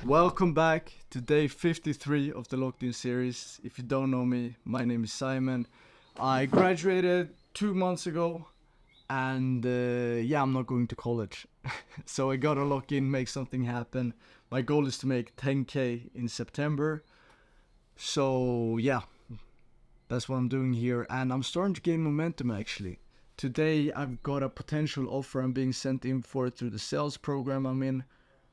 Welcome back to day 53 of the Locked In series. If you don't know me, my name is Simon. I graduated 2 months ago, and yeah, I'm not going to college. So I gotta lock in, make something happen. My goal is to make 10k in September. So yeah, that's what I'm doing here, and I'm starting to gain momentum actually. Today I've got a potential offer I'm being sent in for through the sales program I'm in,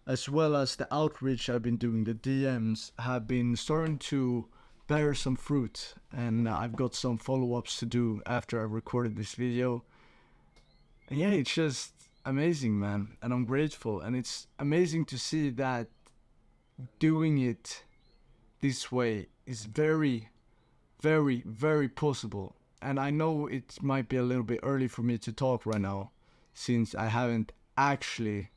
as well as the outreach I've been doing. The DMs have been starting to bear some fruit, and I've got some follow-ups to do after I recorded this video. And yeah, it's just amazing, man, and I'm grateful, and it's amazing to see that doing it this way is very, very, very possible. And I know it might be a little bit early for me to talk right now, since I haven't actually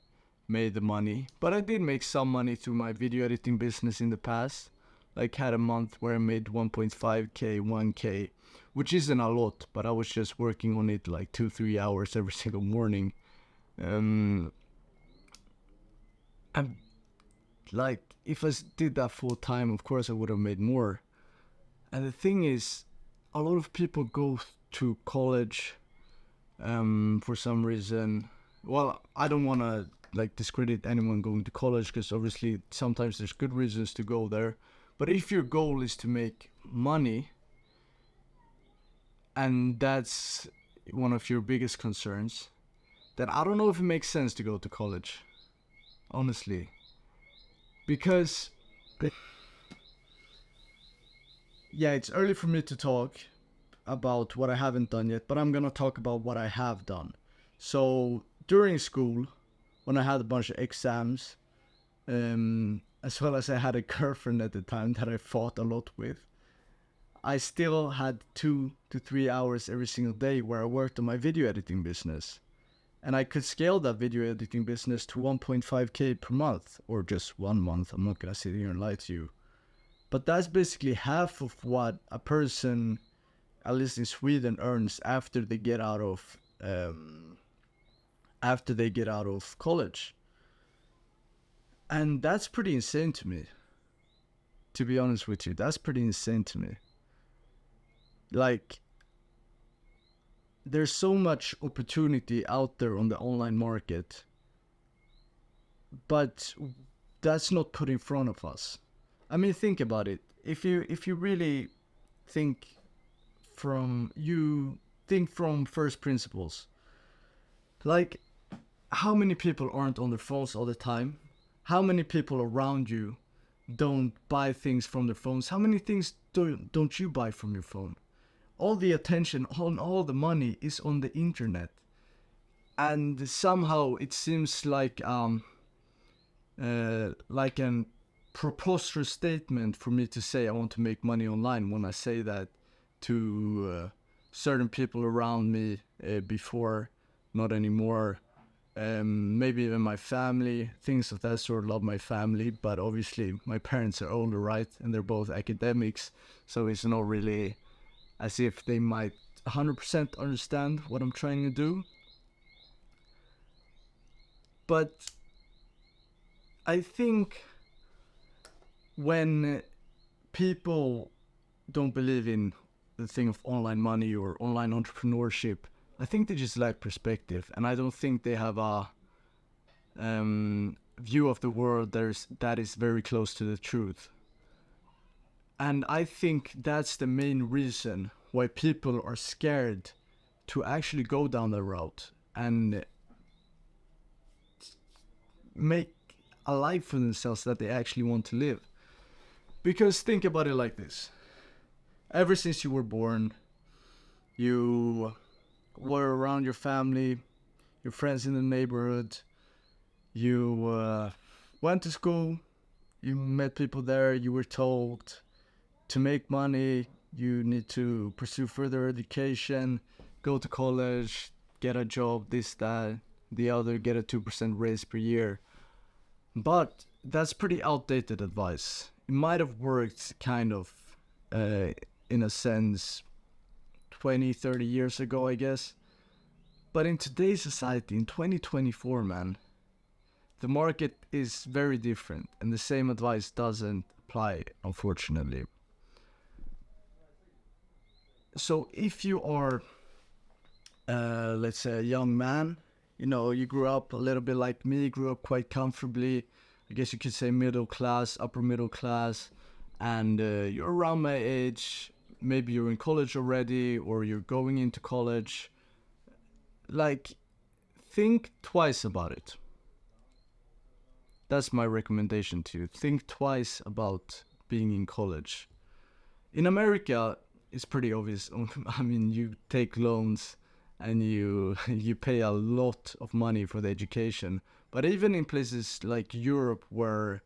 made the money, but I did make some money through my video editing business in the past. Like, had a month where I made 1.5k, 1k, which isn't a lot, but I was just working on it like 2-3 hours every single morning. And like, if I did that full time, of course I would have made more. And the thing is, a lot of people go to college for some reason. Well, I don't want to like discredit anyone going to college, because obviously sometimes there's good reasons to go there. But if your goal is to make money, and that's one of your biggest concerns, then I don't know if it makes sense to go to college, honestly. Because yeah, it's early for me to talk about what I haven't done yet, but I'm gonna talk about what I have done. So during school, when I had a bunch of exams, as well as I had a girlfriend at the time that I fought a lot with, I still had 2 to 3 hours every single day where I worked on my video editing business. And I could scale that video editing business to 1.5k per month, or just 1 month. I'm not gonna sit here and lie to you. But that's basically half of what a person, at least in Sweden, earns after they get out of college. And that's pretty insane to me. To be honest with you, that's pretty insane to me. Like, there's so much opportunity out there on the online market, but that's not put in front of us. I mean, think about it. If you really think from first principles, like, how many people aren't on their phones all the time? How many people around you don't buy things from their phones? How many things don't you buy from your phone? All the attention, all the money is on the internet. And somehow it seems like an preposterous statement for me to say I want to make money online, when I say that to certain people around me before, not anymore. Maybe even my family, things of that sort. Love my family, but obviously my parents are older, right? And they're both academics, so it's not really as if they might 100% understand what I'm trying to do. But I think when people don't believe in the thing of online money or online entrepreneurship, I think they just lack perspective, and I don't think they have a view of the world that is very close to the truth. And I think that's the main reason why people are scared to actually go down the route and make a life for themselves that they actually want to live. Because think about it like this. Ever since you were born, you were around your family, your friends in the neighborhood, you went to school, you met people there, you were told to make money, you need to pursue further education, go to college, get a job, this, that, the other, get a 2% raise per year. But that's pretty outdated advice. It might have worked kind of in a sense 20-30 years ago, I guess. But in today's society, in 2024, man, the market is very different, and the same advice doesn't apply, unfortunately. So if you are, let's say, a young man, you know, you grew up a little bit like me, grew up quite comfortably, I guess you could say middle class, upper middle class, and you're around my age, maybe you're in college already, or you're going into college, like, think twice about it. That's my recommendation to you. Think twice about being in college. In America, it's pretty obvious. I mean, you take loans and you you pay a lot of money for the education. But even in places like Europe, where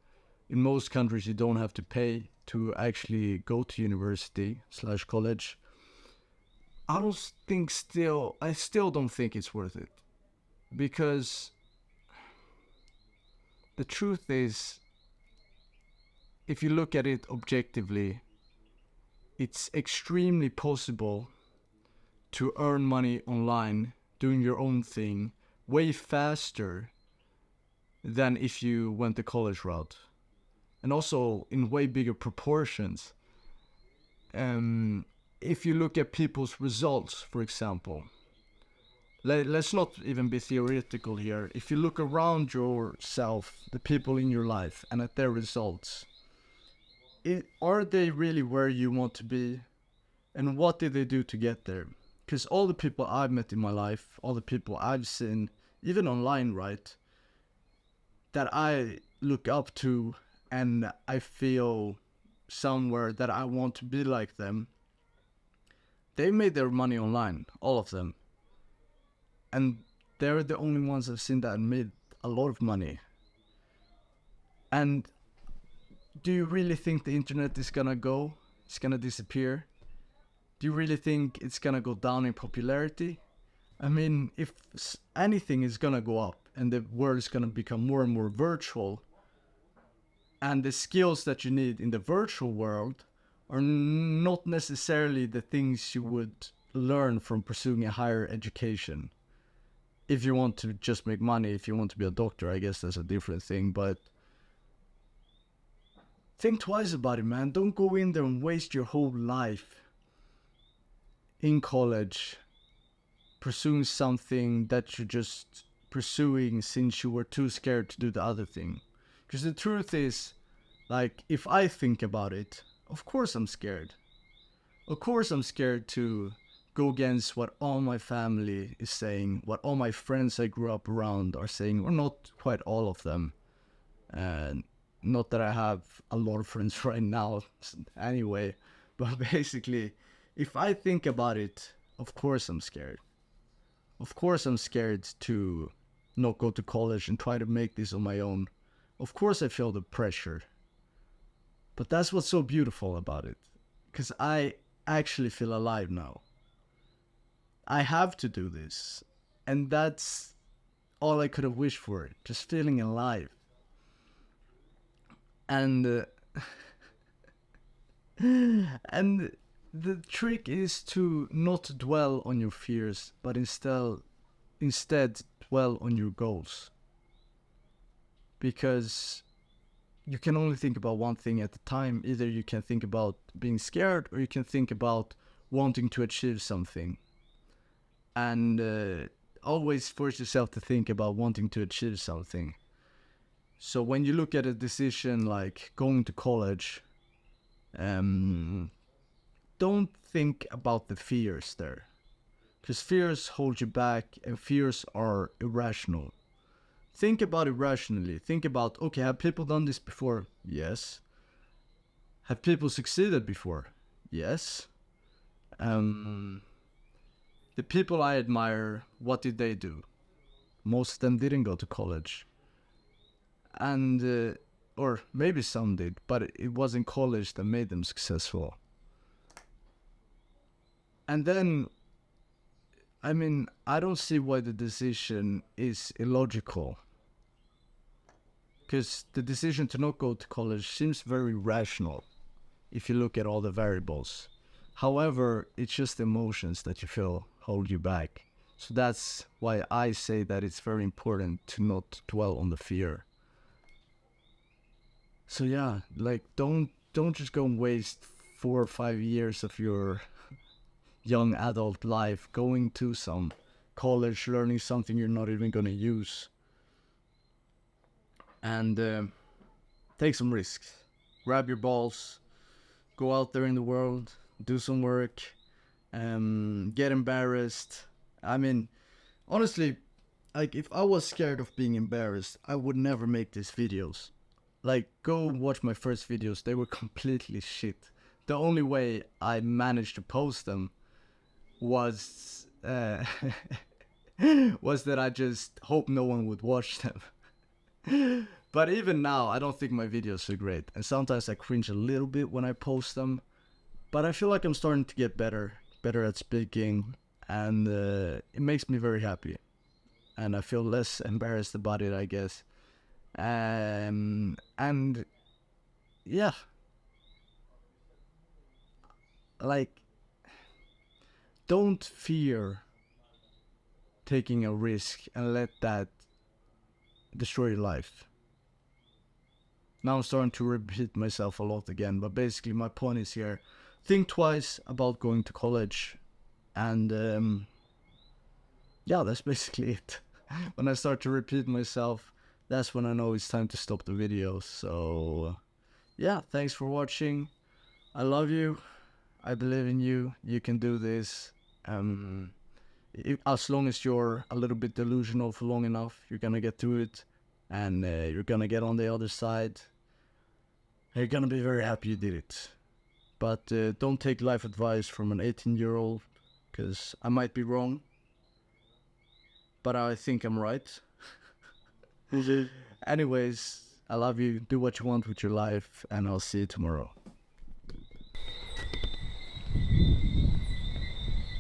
in most countries you don't have to pay to actually go to university slash college, I still don't think it's worth it. Because the truth is, if you look at it objectively, it's extremely possible to earn money online doing your own thing way faster than if you went the college route, and also in way bigger proportions. If you look at people's results, for example, let's not even be theoretical here. If you look around yourself, the people in your life, and at their results, are they really where you want to be? And what did they do to get there? Because all the people I've met in my life, all the people I've seen, even online, right, that I look up to and I feel somewhere that I want to be like them, they made their money online, all of them. And they're the only ones I've seen that made a lot of money. And do you really think the internet is gonna go? It's gonna disappear? Do you really think it's gonna go down in popularity? I mean, if anything is gonna go up and the world is gonna become more and more virtual, and the skills that you need in the virtual world are not necessarily the things you would learn from pursuing a higher education. If you want to just make money, if you want to be a doctor, I guess that's a different thing, but think twice about it, man. Don't go in there and waste your whole life in college pursuing something that you're just pursuing since you were too scared to do the other thing. Because the truth is, like, if I think about it, of course I'm scared. Of course I'm scared to go against what all my family is saying, what all my friends I grew up around are saying, or not quite all of them. And not that I have a lot of friends right now anyway, but basically, if I think about it, of course I'm scared. Of course I'm scared to not go to college and try to make this on my own. Of course I feel the pressure. But that's what's so beautiful about it. Because I actually feel alive now. I have to do this. And that's all I could have wished for. Just feeling alive. And and the trick is to not dwell on your fears, but instead dwell on your goals. Because you can only think about one thing at a time. Either you can think about being scared, or you can think about wanting to achieve something. And always force yourself to think about wanting to achieve something. So when you look at a decision like going to college, don't think about the fears there. Because fears hold you back, and fears are irrational. Think about it rationally. Think about, okay, have people done this before? Yes. Have people succeeded before? Yes. The people I admire, what did they do? Most of them didn't go to college. And, or maybe some did, but it wasn't college that made them successful. And then, I mean, I don't see why the decision is illogical. Because the decision to not go to college seems very rational if you look at all the variables. However, it's just emotions that you feel hold you back. So that's why I say that it's very important to not dwell on the fear. So yeah, like don't just go and waste 4 or 5 years of your young adult life going to some college, learning something you're not even gonna use, and take some risks. Grab your balls, go out there in the world, do some work, get embarrassed. I mean, honestly, like if I was scared of being embarrassed, I would never make these videos. Like, go watch my first videos, they were completely shit. The only way I managed to post them was was that I just hope no one would watch them. But even now, I don't think my videos are great, and sometimes I cringe a little bit when I post them. But I feel like I'm starting to get better at speaking, and it makes me very happy, and I feel less embarrassed about it, I guess. And yeah, like, don't fear taking a risk and let that destroy your life. Now I'm starting to repeat myself a lot again, but basically my point is here: think twice about going to college, and yeah, that's basically it. When I start to repeat myself, that's when I know it's time to stop the video. So yeah, thanks for watching. I love you. I believe in you. You can do this. As long as you're a little bit delusional for long enough, you're gonna get through it, and you're gonna get on the other side. You're gonna be very happy you did it. But don't take life advice from an 18-year-old, because I might be wrong, but I think I'm right. Anyways, I love you. Do what you want with your life, and I'll see you tomorrow.